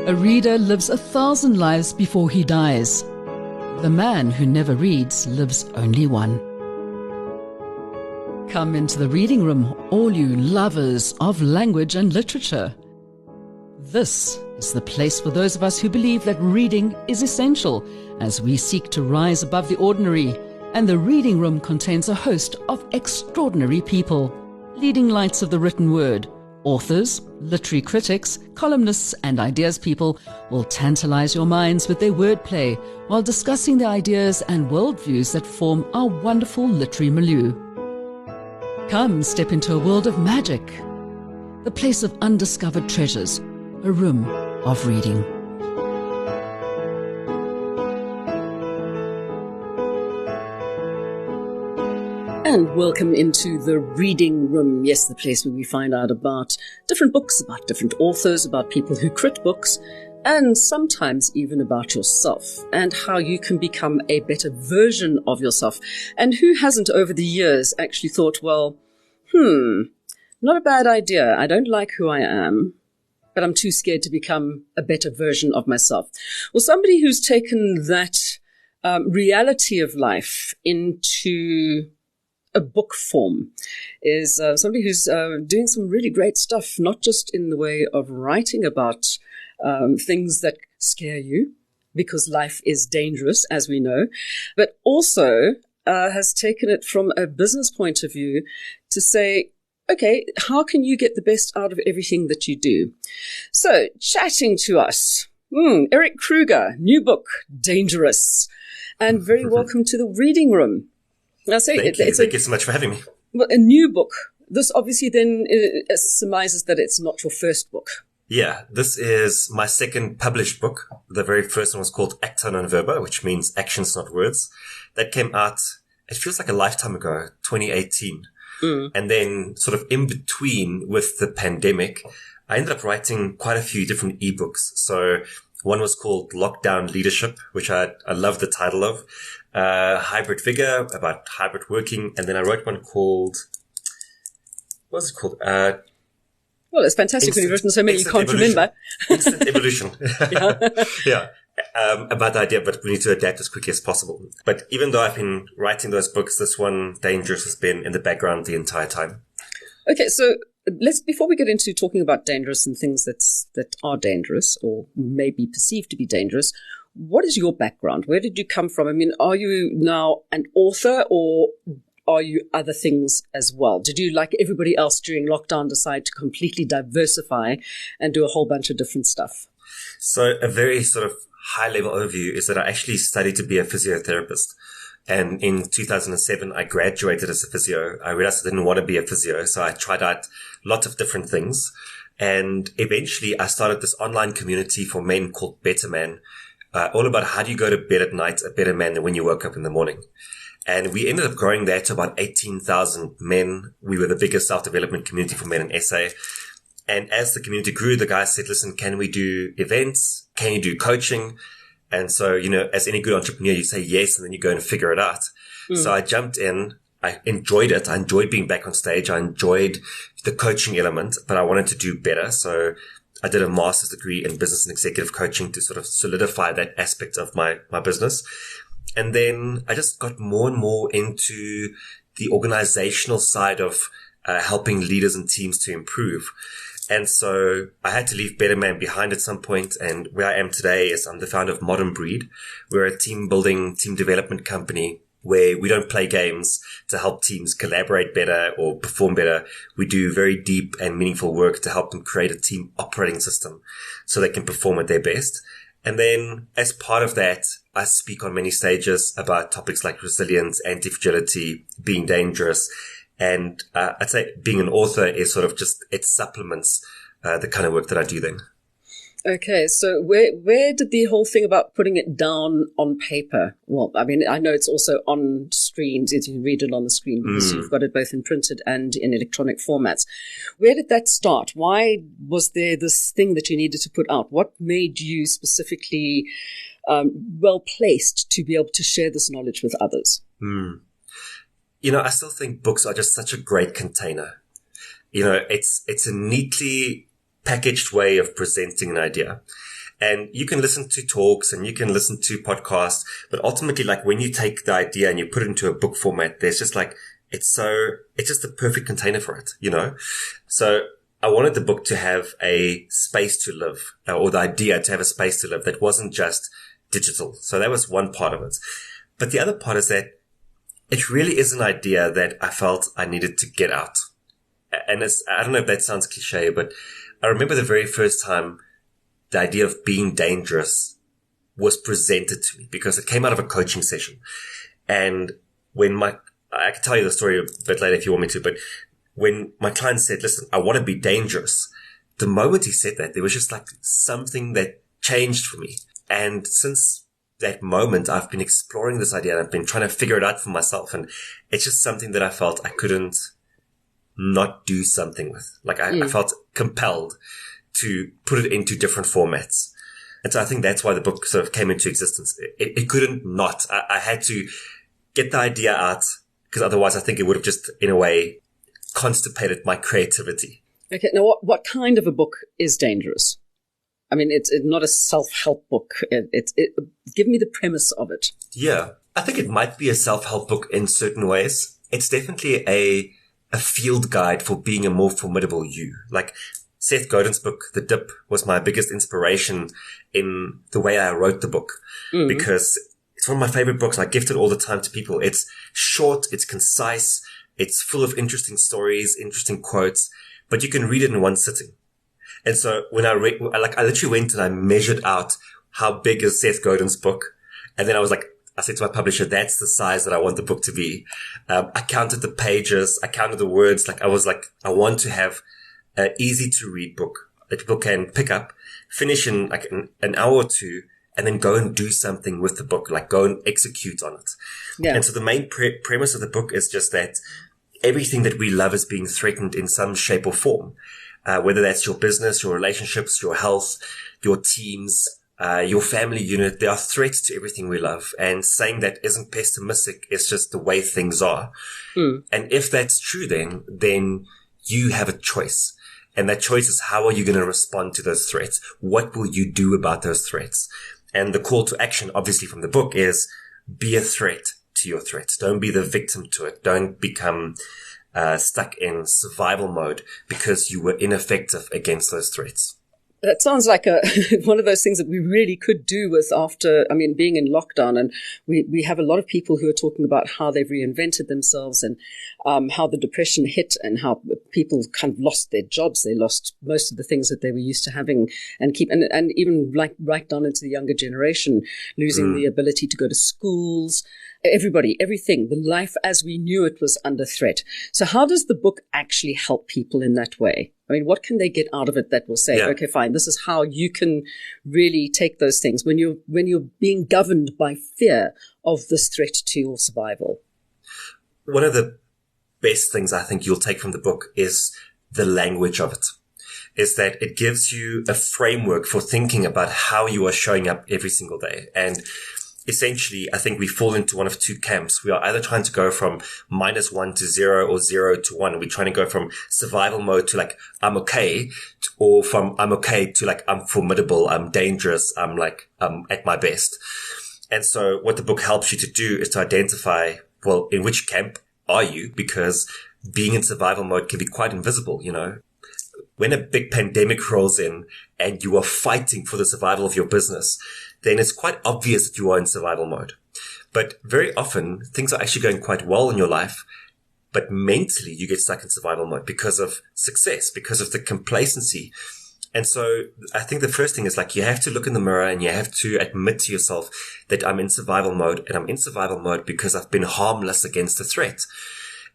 A reader lives 1,000 lives before he dies. The man who never reads lives only one. Come into the reading room, all you lovers of language and literature. This is the place for those of us who believe that reading is essential as we seek to rise above the ordinary, and the reading room contains a host of extraordinary people, leading lights of the written word. Authors, literary critics, columnists and ideas people will tantalize your minds with their wordplay while discussing the ideas and worldviews that form our wonderful literary milieu. Come step into a world of magic, the place of undiscovered treasures, a room of reading. And welcome into the reading room. Yes, the place where we find out about different books, about different authors, about people who crit books, and sometimes even about yourself and how you can become a better version of yourself. And who hasn't over the years actually thought, well, not a bad idea. I don't like who I am, but I'm too scared to become a better version of myself. Well, somebody who's taken that reality of life into a book form is somebody who's doing some really great stuff, not just in the way of writing about things that scare you, because life is dangerous, as we know, but also has taken it from a business point of view to say, okay, how can you get the best out of everything that you do? So, chatting to us, Erik Kruger, new book, Dangerous, and very welcome to the reading room. Thank you so much for having me. Well, a new book. This obviously then surmises that it's not your first book. Yeah, this is my second published book. The very first one was called Acta non verba, which means actions, not words. That came out, it feels like a lifetime ago, 2018. And then sort of in between with the pandemic, I ended up writing quite a few different ebooks. So one was called Lockdown Leadership, which I love the title of. Hybrid Vigor, about hybrid working. And then I wrote one called, what was it called? Well, it's fantastic when you've written so many you can't remember. Instant Evolution. Yeah. About the idea, but we need to adapt as quickly as possible. But even though I've been writing those books, this one, Dangerous, has been in the background the entire time. Okay, so before we get into talking about dangerous and things that are dangerous or may be perceived to be dangerous, what is your background? Where did you come from? I mean, are you now an author or are you other things as well? Did you, like everybody else during lockdown, decide to completely diversify and do a whole bunch of different stuff? So a very sort of high-level overview is that I actually studied to be a physiotherapist. And in 2007, I graduated as a physio. I realized I didn't want to be a physio, so I tried out lots of different things. And eventually, I started this online community for men called Better Man, all about how do you go to bed at night a better man than when you woke up in the morning. And we ended up growing that to about 18,000 men. We were the biggest self-development community for men in SA. And as the community grew, the guys said, listen, can we do events? Can you do coaching? And so, as any good entrepreneur, you say yes, and then you go and figure it out. So I jumped in. I enjoyed it. I enjoyed being back on stage. I enjoyed the coaching element, but I wanted to do better. So I did a master's degree in business and executive coaching to sort of solidify that aspect of my business. And then I just got more and more into the organizational side of helping leaders and teams to improve. And so I had to leave Better Man behind at some point. And where I am today is I'm the founder of Modern Breed. We're a team building, team development company where we don't play games to help teams collaborate better or perform better. We do very deep and meaningful work to help them create a team operating system so they can perform at their best. And then as part of that, I speak on many stages about topics like resilience, anti-fragility, being dangerous. And I'd say being an author is sort of just, it supplements the kind of work that I do then. Okay, so where did the whole thing about putting it down on paper? Well, I mean, I know it's also on screens. You can read it on the screen because you've got it both in printed and in electronic formats. Where did that start? Why was there this thing that you needed to put out? What made you specifically well placed to be able to share this knowledge with others? I still think books are just such a great container. It's a neatly packaged way of presenting an idea. And you can listen to talks and you can listen to podcasts, but ultimately, like when you take the idea and you put it into a book format, there's just like, it's just the perfect container for it, you know? So I wanted the book to have a space to live, or the idea to have a space to live that wasn't just digital. So that was one part of it. But the other part is that it really is an idea that I felt I needed to get out. And I don't know if that sounds cliche, but I remember the very first time the idea of being dangerous was presented to me, because it came out of a coaching session. And I can tell you the story a bit later if you want me to, but when my client said, listen, I want to be dangerous, the moment he said that, there was just like something that changed for me. And since that moment, I've been exploring this idea and I've been trying to figure it out for myself. And it's just something that I felt I couldn't not do something with. Like I felt compelled to put it into different formats. And so I think that's why the book sort of came into existence. It couldn't not. I had to get the idea out, because otherwise I think it would have just, in a way, constipated my creativity. Okay. Now, what kind of a book is dangerous? I mean, it's not a self-help book. Give me the premise of it. Yeah. I think it might be a self-help book in certain ways. It's definitely a field guide for being a more formidable you. Like Seth Godin's book, The Dip, was my biggest inspiration in the way I wrote the book, because it's one of my favorite books. I gift it all the time to people. It's short, it's concise, it's full of interesting stories, interesting quotes, but you can read it in one sitting. And so when I literally went and I measured out how big is Seth Godin's book. And then I said to my publisher, that's the size that I want the book to be. I counted the pages. I counted the words. I want to have an easy to read book that people can pick up, finish in like an hour or two, and then go and do something with the book, like go and execute on it. Yeah. And so the main premise of the book is just that everything that we love is being threatened in some shape or form. Whether that's your business, your relationships, your health, your teams, your family unit, there are threats to everything we love. And saying that isn't pessimistic. It's just the way things are. And if that's true, then you have a choice. And that choice is, how are you going to respond to those threats? What will you do about those threats? And the call to action, obviously, from the book is be a threat to your threats. Don't be the victim to it. Don't become stuck in survival mode because you were ineffective against those threats. That sounds like one of those things that we really could do with being in lockdown. And we have a lot of people who are talking about how they've reinvented themselves and how the depression hit and how people kind of lost their jobs. They lost most of the things that they were used to having and even like right down into the younger generation, losing the ability to go to schools. Everybody, everything, the life as we knew it was under threat. So how does the book actually help people in that way? I mean, what can they get out of it that will say, okay, fine, this is how you can really take those things when you're being governed by fear of this threat to your survival? One of the best things I think you'll take from the book is the language of it. Is that it gives you a framework for thinking about how you are showing up every single day. And essentially, I think we fall into one of two camps. We are either trying to go from -1 to 0 or 0 to 1. We're trying to go from survival mode to like, I'm okay, or from I'm okay to like, I'm formidable, I'm dangerous, I'm at my best. And so what the book helps you to do is to identify, well, in which camp are you? Because being in survival mode can be quite invisible, you know. When a big pandemic rolls in and you are fighting for the survival of your business, then it's quite obvious that you are in survival mode. But very often, things are actually going quite well in your life, but mentally you get stuck in survival mode because of success, because of the complacency. And so I think the first thing is like, you have to look in the mirror and you have to admit to yourself that I'm in survival mode, and I'm in survival mode because I've been harmless against a threat.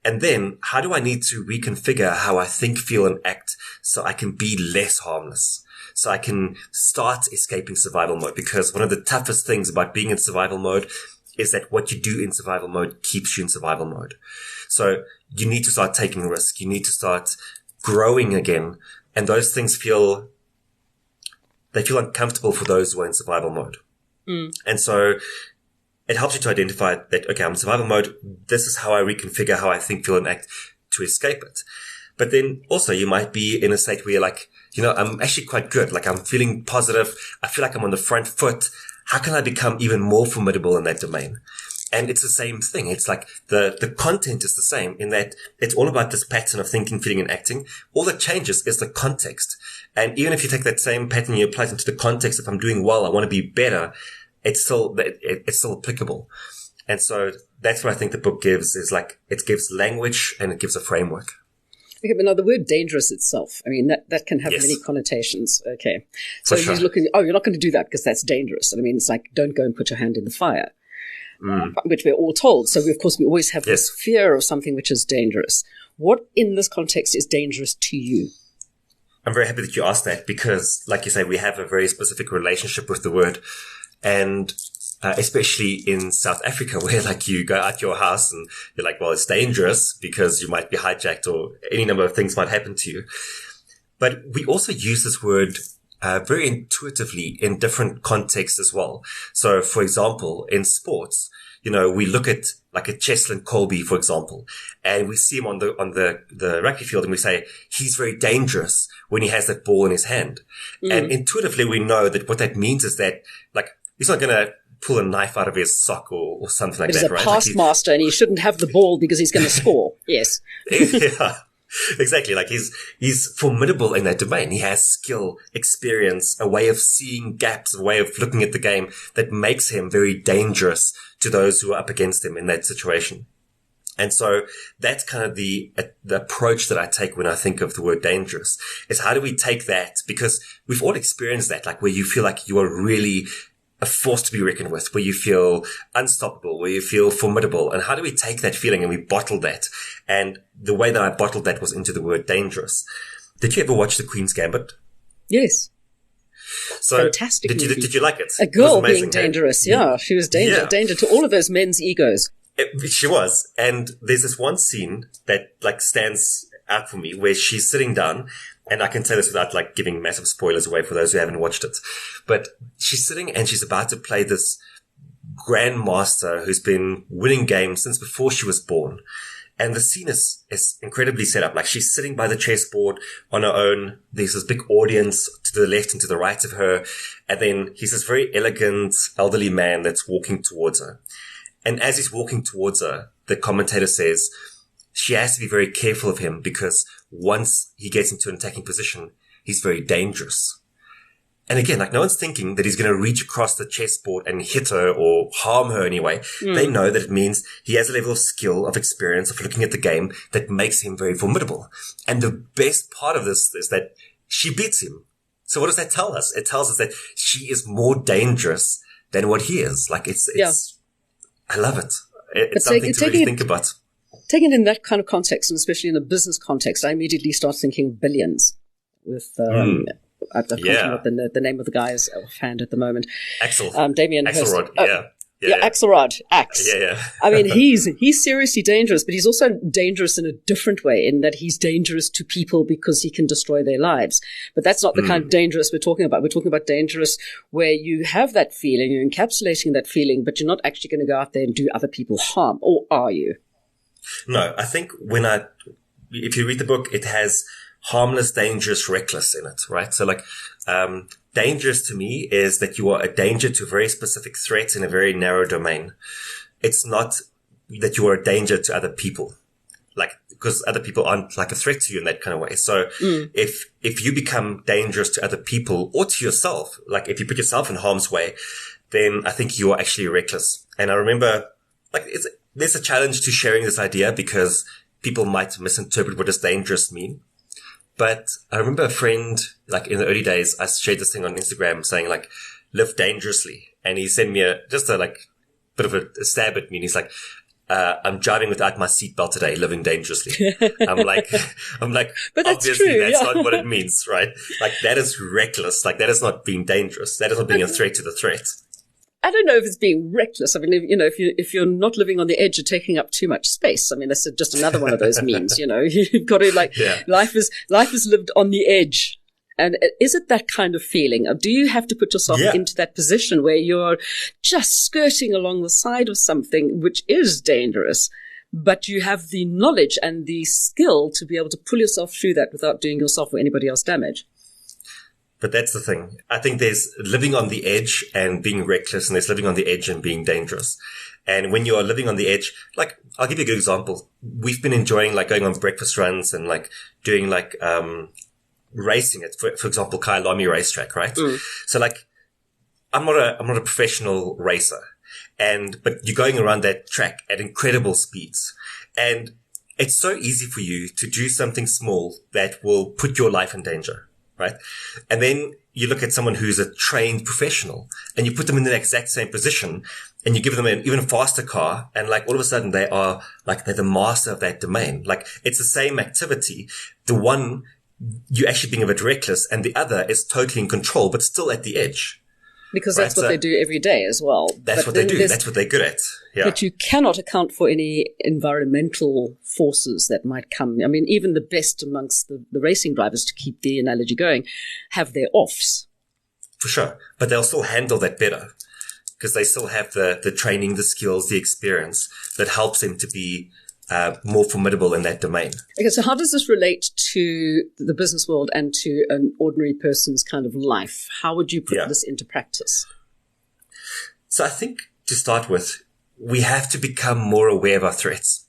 And then how do I need to reconfigure how I think, feel, and act so I can be less harmless? So I can start escaping survival mode, because one of the toughest things about being in survival mode is that what you do in survival mode keeps you in survival mode. So you need to start taking risks. You need to start growing again. And those things feel uncomfortable for those who are in survival mode. And so it helps you to identify that, okay, I'm in survival mode. This is how I reconfigure how I think, feel, and act to escape it. But then also you might be in a state where I'm actually quite good. Like, I'm feeling positive. I feel like I'm on the front foot. How can I become even more formidable in that domain? And it's the same thing. It's like the content is the same in that it's all about this pattern of thinking, feeling, and acting. All that changes is the context. And even if you take that same pattern and you apply it into the context, if I'm doing well, I want to be better, it's still applicable. And so that's what I think the book gives, is like, it gives language and it gives a framework. Okay, but now the word dangerous itself, I mean, that can have many connotations. Okay. So For sure. you're not going to do that because that's dangerous. I mean, it's like, don't go and put your hand in the fire, which we're all told. So we always have this fear of something which is dangerous. What in this context is dangerous to you? I'm very happy that you asked that, because like you say, we have a very specific relationship with the word. And especially in South Africa, where like you go out your house and you're like, well, it's dangerous because you might be hijacked or any number of things might happen to you. But we also use this word very intuitively in different contexts as well. So, for example, in sports, we look at like a Cheslin Colby, for example, and we see him on the rugby field and we say, he's very dangerous when he has that ball in his hand. And intuitively we know that what that means is that, like, he's not going to pull a knife out of his sock or something like that, right? He's a pass master and he shouldn't have the ball because he's going to score. Yes. Yeah. Exactly. Like, he's formidable in that domain. He has skill, experience, a way of seeing gaps, a way of looking at the game that makes him very dangerous to those who are up against him in that situation. And so that's kind of the approach that I take when I think of the word dangerous, is how do we take that? Because we've all experienced that, like, where you feel like you are really a force to be reckoned with, where you feel unstoppable, where you feel formidable. And how do we take that feeling and we bottle that? And the way that I bottled that was into the word dangerous. Did you ever watch The Queen's Gambit? Yes. So fantastic movie. Did you like it? A girl amazing, being dangerous. Yeah, she was danger to all of those men's egos. She was. And there's this one scene that like stands out for me where she's sitting down, and I can say this without like giving massive spoilers away for those who haven't watched it, but she's sitting and she's about to play this grandmaster who's been winning games since before she was born. And the scene is incredibly set up. Like, she's sitting by the chessboard on her own. There's this big audience to the left and to the right of her. And then he's this very elegant elderly man that's walking towards her. And as he's walking towards her, the commentator says she has to be very careful of him because once he gets into an attacking position, he's very dangerous. And again, like, no one's thinking that he's going to reach across the chessboard and hit her or harm her anyway. They know that it means he has a level of skill, of experience, of looking at the game that makes him very formidable. And the best part of this is that she beats him. So what does that tell us? It tells us that she is more dangerous than what he is. Like, I love it. It's something to really think about. Taken in that kind of context, and especially in a business context, I immediately start thinking billions with, I can't remember the name of the guy is offhand at the moment. Damien Axelrod, Axelrod, Axe. Yeah. I mean, he's seriously dangerous, but he's also dangerous in a different way, in that he's dangerous to people because he can destroy their lives. But that's not the kind of dangerous we're talking about. We're talking about dangerous where you have that feeling, you're encapsulating that feeling, but you're not actually going to go out there and do other people harm, or are you? No, I think if you read the book, it has harmless, dangerous, reckless in it, right? So like, dangerous to me is that you are a danger to a very specific threat in a very narrow domain. It's not that you are a danger to other people, like, because other people aren't like a threat to you in that kind of way. So if you become dangerous to other people or to yourself, like if you put yourself in harm's way, then I think you are actually reckless. And I remember, like, there's a challenge to sharing this idea because people might misinterpret what does dangerous mean. But I remember a friend, like in the early days, I shared this thing on Instagram saying like, live dangerously. And he sent me just a bit of a stab at me. And he's like, I'm driving without my seatbelt today, living dangerously. I'm like, but that's obviously true, that's not what it means, right? Like, that is reckless. Like, that is not being dangerous. That is not being a threat to the threat. I don't know if it's being reckless. I mean, if you're not living on the edge, you're taking up too much space. I mean, that's just another one of those memes, You've got to life is lived on the edge. And is it that kind of feeling? Or do you have to put yourself into that position where you're just skirting along the side of something which is dangerous, but you have the knowledge and the skill to be able to pull yourself through that without doing yourself or anybody else damage? But that's the thing. I think there's living on the edge and being reckless, and there's living on the edge and being dangerous. And when you are living on the edge, like, I'll give you a good example. We've been enjoying like going on breakfast runs and like doing like, racing at, for example, Kyalami racetrack, right? So like, I'm not a professional racer, but you're going around that track at incredible speeds, and it's so easy for you to do something small that will put your life in danger, right? And then you look at someone who's a trained professional and you put them in the exact same position and you give them an even faster car, and like all of a sudden they're the master of that domain. Like, it's the same activity. The one, you're actually being a bit reckless, and the other is totally in control, but still at the edge. Because that's what they do every day as well. That's what they do. That's what they're good at. Yeah. But you cannot account for any environmental forces that might come. I mean, even the best amongst the racing drivers, to keep the analogy going, have their offs. For sure. But they'll still handle that better because they still have the training, the skills, the experience that helps them to be more formidable in that domain. Okay, so how does this relate to the business world and to an ordinary person's kind of life? How would you put this into practice? So I think to start with, we have to become more aware of our threats.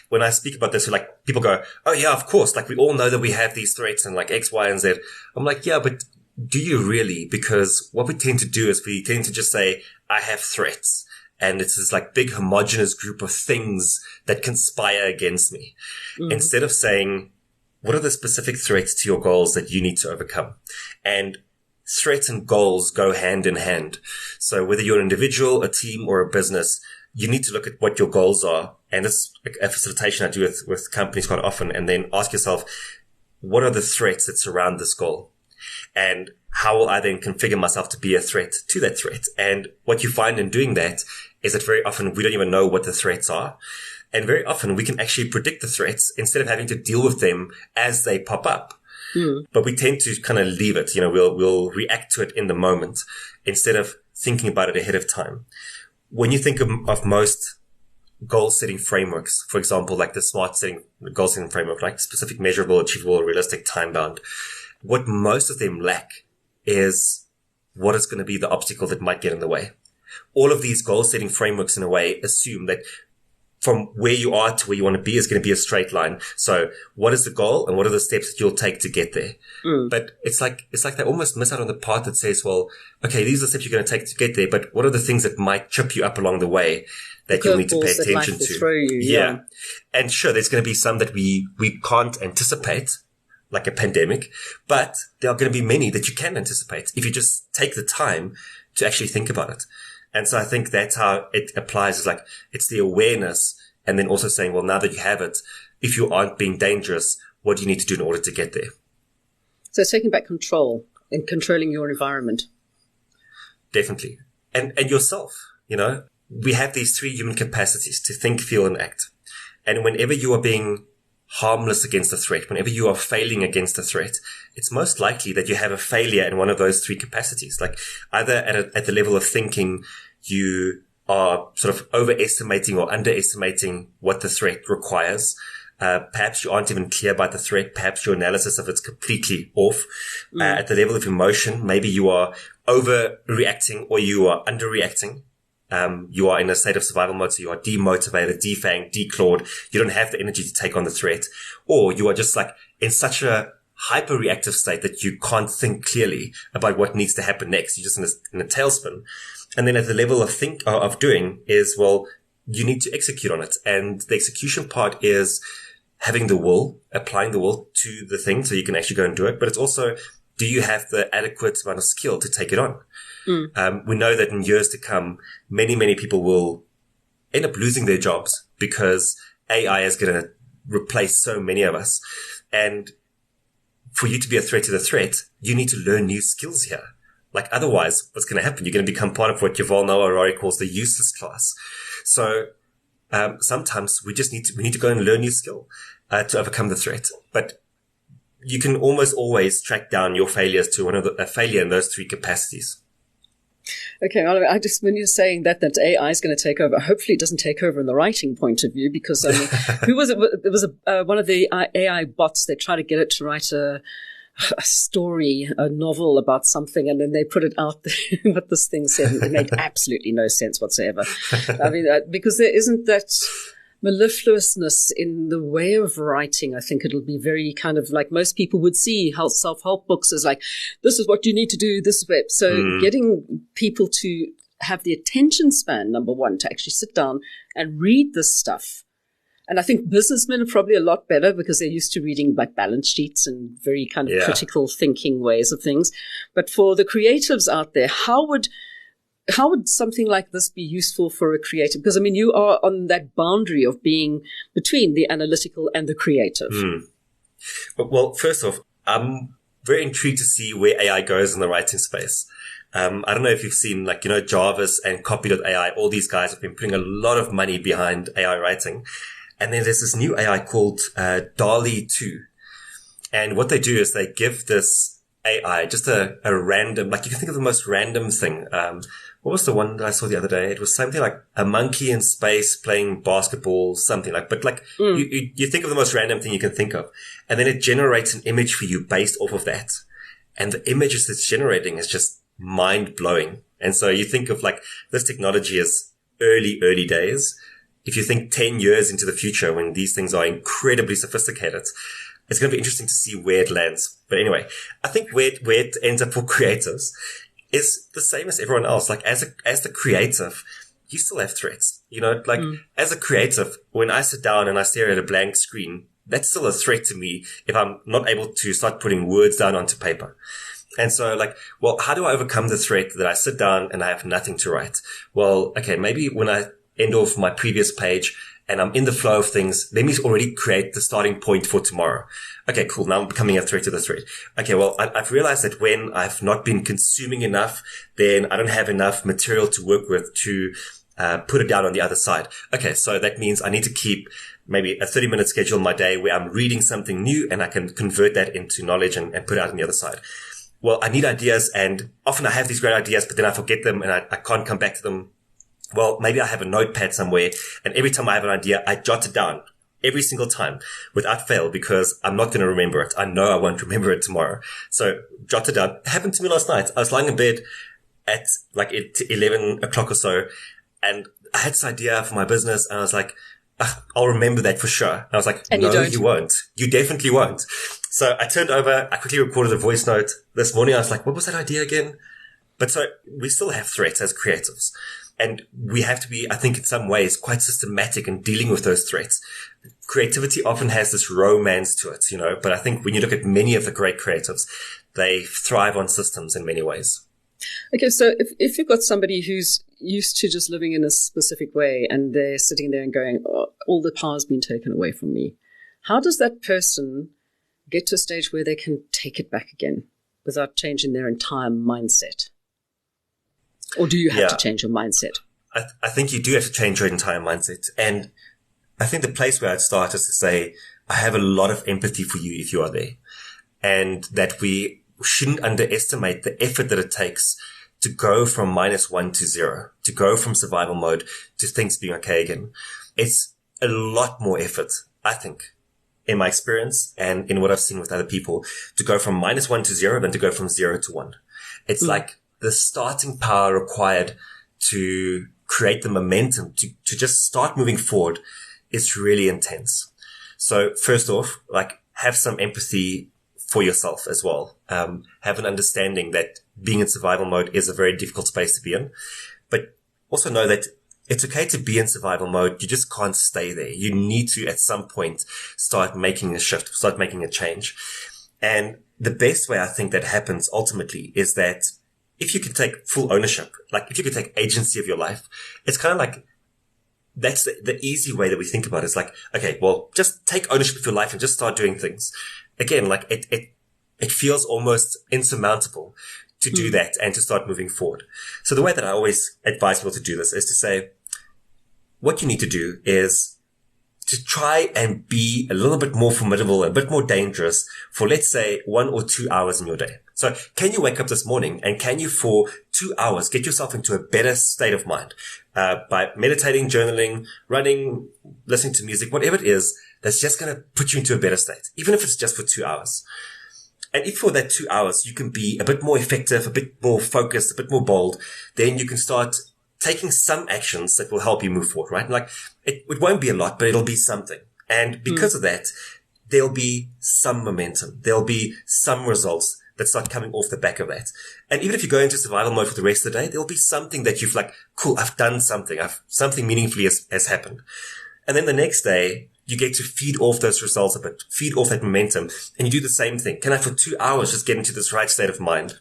When I speak about this, like, people go, oh yeah, of course, like we all know that we have these threats and like X, Y, and Z. I'm like, yeah, but do you really? Because what we tend to do is we tend to just say, I have threats. And it's this like big homogenous group of things that conspire against me. Instead of saying, what are the specific threats to your goals that you need to overcome? And threats and goals go hand in hand. So whether you're an individual, a team, or a business, you need to look at what your goals are. And it's a facilitation I do with companies quite often. And then ask yourself, what are the threats that surround this goal? And how will I then configure myself to be a threat to that threat? And what you find in doing that is that very often we don't even know what the threats are. And very often we can actually predict the threats instead of having to deal with them as they pop up. But we tend to kind of leave it. You know, we'll react to it in the moment instead of thinking about it ahead of time. When you think of most goal setting frameworks, for example, like the SMART goal setting framework, like specific, measurable, achievable, realistic, time bound, what most of them lack is what is going to be the obstacle that might get in the way. All of these goal-setting frameworks, in a way, assume that from where you are to where you want to be is going to be a straight line. So what is the goal and what are the steps that you'll take to get there? But it's like they almost miss out on the part that says, well, okay, these are the steps you're going to take to get there, but what are the things that might trip you up along the way that you'll need to pay attention to? Throw you, yeah. And sure, there's going to be some that we can't anticipate, like a pandemic, but there are going to be many that you can anticipate if you just take the time to actually think about it. And so I think that's how it applies. Is like, it's the awareness, and then also saying, well, now that you have it, if you aren't being dangerous, what do you need to do in order to get there? So it's taking back control and controlling your environment. Definitely. And yourself, you know, we have these three human capacities to think, feel, and act. And whenever you are being harmless against a threat, whenever you are failing against a threat, it's most likely that you have a failure in one of those three capacities. Like, either at the level of thinking, you are sort of overestimating or underestimating what the threat requires. Perhaps you aren't even clear about the threat. Perhaps your analysis of it's completely off. At the level of emotion, maybe you are overreacting or you are underreacting. You are in a state of survival mode, so you are demotivated, defanged, declawed. You don't have the energy to take on the threat. Or you are just like in such a hyper-reactive state that you can't think clearly about what needs to happen next. You're just in a tailspin. And then at the level of doing is, well, you need to execute on it. And the execution part is having the will, applying the will to the thing so you can actually go and do it. But it's also, do you have the adequate amount of skill to take it on? We know that in years to come, many, many people will end up losing their jobs because AI is going to replace so many of us. And for you to be a threat to the threat, you need to learn new skills here. Like, otherwise, what's going to happen? You're going to become part of what Yuval Noah Harari calls the useless class. So sometimes we need to go and learn new skill to overcome the threat. But you can almost always track down your failures to a failure in those three capacities. Okay, well, when you're saying that AI is going to take over, hopefully it doesn't take over in the writing point of view, because who was it? It was one of the AI bots. They tried to get it to write a story, a novel about something, and then they put it out there, what this thing said, and it made absolutely no sense whatsoever. I mean, because there isn't that mellifluousness in the way of writing. I think it'll be very kind of like most people would see self-help books as like, this is what you need to do, this way. So getting people to have the attention span, number one, to actually sit down and read this stuff. And I think businessmen are probably a lot better because they're used to reading like balance sheets and very kind of critical thinking ways of things. But for the creatives out there, how would something like this be useful for a creative? Because, I mean, you are on that boundary of being between the analytical and the creative. Well, first off, I'm very intrigued to see where AI goes in the writing space. I don't know if you've seen, like, you know, Jarvis and Copy.ai. All these guys have been putting a lot of money behind AI writing. And then there's this new AI called DALL-E 2. And what they do is they give this AI just a random, like you can think of the most random thing. What was the one that I saw the other day? It was something like a monkey in space playing basketball, something like, but like you think of the most random thing you can think of. And then it generates an image for you based off of that. And the images it's generating is just mind blowing. And so you think of like this technology is early days. If you think 10 years into the future when these things are incredibly sophisticated, it's going to be interesting to see where it lands. But anyway, I think where it ends up for creatives is the same as everyone else. Like as the creative, you still have threats. You know, like as a creative, when I sit down and I stare at a blank screen, that's still a threat to me if I'm not able to start putting words down onto paper. And so like, well, how do I overcome the threat that I sit down and I have nothing to write? Well, okay, maybe when I end off my previous page and I'm in the flow of things, let me already create the starting point for tomorrow. Okay, cool. Now I'm becoming a threat to the thread. Okay, well, I've realized that when I've not been consuming enough, then I don't have enough material to work with to put it down on the other side. Okay, so that means I need to keep maybe a 30-minute schedule in my day where I'm reading something new and I can convert that into knowledge and put it out on the other side. Well, I need ideas, and often I have these great ideas, but then I forget them and I can't come back to them. Well, maybe I have a notepad somewhere, and every time I have an idea, I jot it down every single time without fail because I'm not going to remember it. I know I won't remember it tomorrow. So jot it down. It happened to me last night. I was lying in bed at like 11 o'clock or so, and I had this idea for my business, and I was like, I'll remember that for sure. And I was like, and no, you won't. You definitely won't. So I turned over, I quickly recorded a voice note. This morning I was like, what was that idea again? But so we still have threats as creatives. And we have to be, I think, in some ways, quite systematic in dealing with those threats. Creativity often has this romance to it, you know, but I think when you look at many of the great creatives, they thrive on systems in many ways. Okay, so if you've got somebody who's used to just living in a specific way and they're sitting there and going, oh, all the power's been taken away from me, how does that person get to a stage where they can take it back again without changing their entire mindset? Or do you have to change your mindset? I think you do have to change your entire mindset. And I think the place where I'd start is to say, I have a lot of empathy for you if you are there. And that we shouldn't underestimate the effort that it takes to go from -1 to 0, to go from survival mode to things being okay again. It's a lot more effort, I think, in my experience and in what I've seen with other people, to go from -1 to 0 than to go from 0 to 1. It's like the starting power required to create the momentum to just start moving forward is really intense. So first off, like, have some empathy for yourself as well. Have an understanding that being in survival mode is a very difficult space to be in, but also know that it's okay to be in survival mode. You just can't stay there. You need to, at some point, start making a shift, start making a change. And the best way I think that happens ultimately is that if you can take full ownership, like if you can take agency of your life, it's kind of like, that's the easy way that we think about it. It's like, okay, well, just take ownership of your life and just start doing things. Again, like it feels almost insurmountable to do that and to start moving forward. So the way that I always advise people to do this is to say, what you need to do is to try and be a little bit more formidable, a bit more dangerous for, let's say, 1 or 2 hours in your day. So can you wake up this morning and can you for 2 hours get yourself into a better state of mind by meditating, journaling, running, listening to music, whatever it is that's just going to put you into a better state, even if it's just for 2 hours. And if for that 2 hours you can be a bit more effective, a bit more focused, a bit more bold, then you can start taking some actions that will help you move forward, right? Like it won't be a lot, but it'll be something. And because of that, there'll be some momentum. There'll be some results that start coming off the back of that. And even if you go into survival mode for the rest of the day, there'll be something that you've like, cool, I've done something. Something meaningfully has happened. And then the next day, you get to feed off those results a bit, feed off that momentum, and you do the same thing. Can I, for 2 hours, just get into this right state of mind?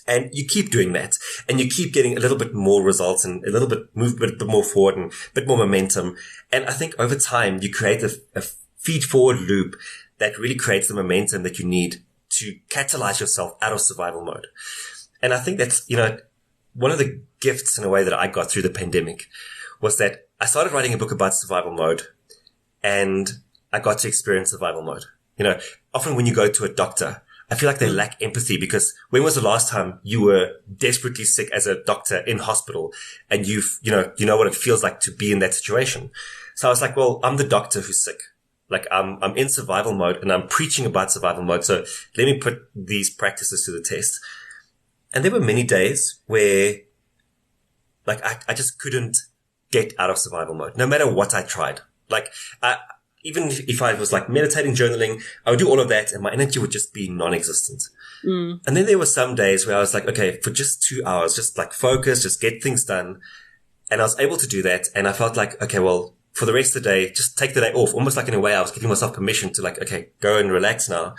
And you keep doing that, and you keep getting a little bit more results and a little bit move a bit more forward and a bit more momentum. And I think over time, you create a feed forward loop that really creates the momentum that you need to catalyze yourself out of survival mode. And I think that's, one of the gifts in a way that I got through the pandemic was that I started writing a book about survival mode, and I got to experience survival mode. Often when you go to a doctor, I feel like they lack empathy, because when was the last time you were desperately sick as a doctor in hospital and you know what it feels like to be in that situation? So I was like, well, I'm the doctor who's sick. Like I'm in survival mode and I'm preaching about survival mode. So let me put these practices to the test. And there were many days where like I just couldn't get out of survival mode, no matter what I tried. Like even if I was like meditating, journaling, I would do all of that and my energy would just be non-existent. And then there were some days where I was like, okay, for just 2 hours, just like focus, just get things done. And I was able to do that. And I felt like, okay, well, for the rest of the day, just take the day off. Almost like in a way I was giving myself permission to like, okay, go and relax now.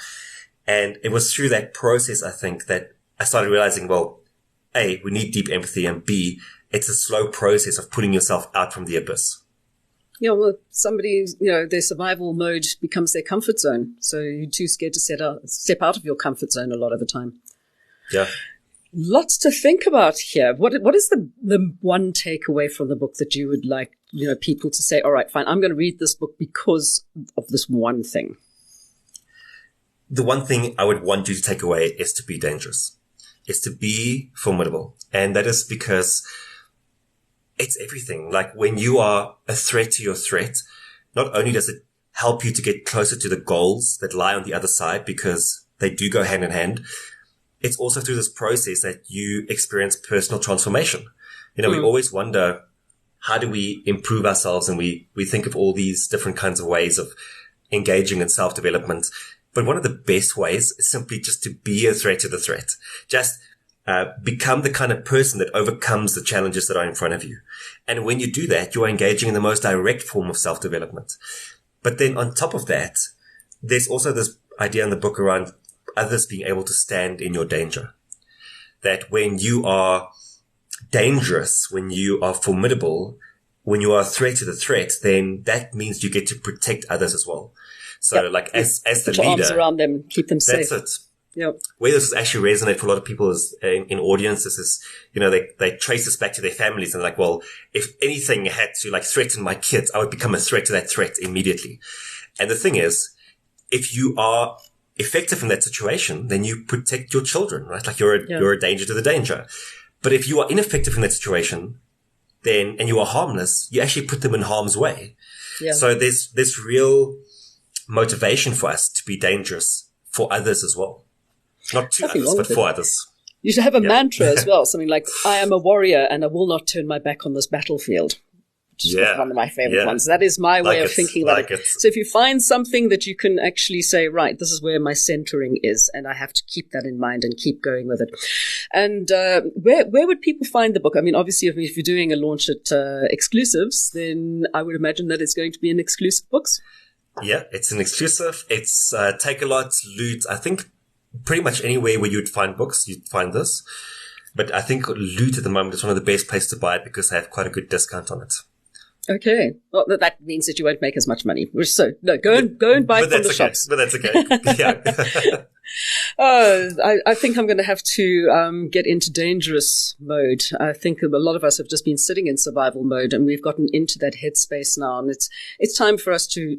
And it was through that process, I think, that I started realizing, well, A, we need deep empathy, and B, it's a slow process of putting yourself out from the abyss. Yeah, well, somebody, their survival mode becomes their comfort zone. So you're too scared to step out of your comfort zone a lot of the time. Yeah. Lots to think about here. What is the one takeaway from the book that you would like, people to say, all right, fine, I'm going to read this book because of this one thing? The one thing I would want you to take away is to be dangerous. Is to be formidable. And that is because it's everything. Like when you are a threat to your threat, not only does it help you to get closer to the goals that lie on the other side, because they do go hand in hand, it's also through this process that you experience personal transformation. We always wonder, how do we improve ourselves? And we think of all these different kinds of ways of engaging in self-development. But one of the best ways is simply just to be a threat to the threat. Just become the kind of person that overcomes the challenges that are in front of you. And when you do that, you are engaging in the most direct form of self-development. But then on top of that, there's also this idea in the book around others being able to stand in your danger. That when you are dangerous, when you are formidable, when you are a threat to the threat, then that means you get to protect others as well. So as the leader, arms around them, keep them safe. That's it. Yep. Where this actually resonate for a lot of people is in audiences is, they trace this back to their families and like, well, if anything had to like threaten my kids, I would become a threat to that threat immediately. And the thing is, if you are effective in that situation, then you protect your children, right? Like you're a danger to the danger. But if you are ineffective in that situation, and you are harmless, you actually put them in harm's way. Yeah. So there's this real motivation for us to be dangerous for others as well. Not to others, but for others. You should have a mantra as well, something like, I am a warrior and I will not turn my back on this battlefield. Which is one of my favorite ones. That is my way of thinking about it. So if you find something that you can actually say, right, this is where my centering is, and I have to keep that in mind and keep going with it. And where would people find the book? I mean, obviously, if you're doing a launch at exclusives, then I would imagine that it's going to be in exclusive books. Yeah, it's an exclusive. It's Take-A-Lot, Loot. I think pretty much anywhere where you'd find books, you'd find this. But I think Loot at the moment is one of the best places to buy it because they have quite a good discount on it. Okay. Well, that means that you won't make as much money. So, no, go and buy from the shops. But that's okay. Yeah. I think I'm going to have to get into dangerous mode. I think a lot of us have just been sitting in survival mode, and we've gotten into that headspace now. And it's time for us to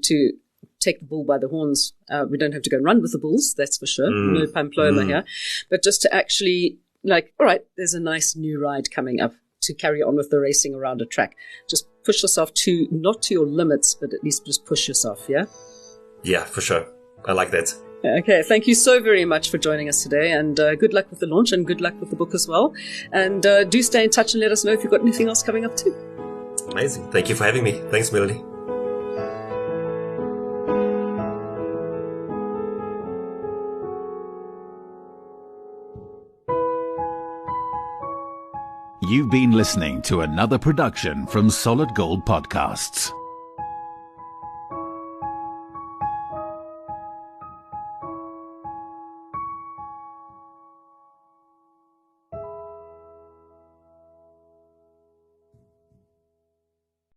take the bull by the horns. We don't have to go and run with the bulls, that's for sure. No pamplona here. But just to actually, like, all right, there's a nice new ride coming up to carry on with the racing around a track. Just push yourself not to your limits, but at least just push yourself, yeah? Yeah, for sure. I like that. Okay, thank you so very much for joining us today, and good luck with the launch and good luck with the book as well. And do stay in touch and let us know if you've got anything else coming up too. Amazing. Thank you for having me. Thanks, Melody. You've been listening to another production from Solid Gold Podcasts.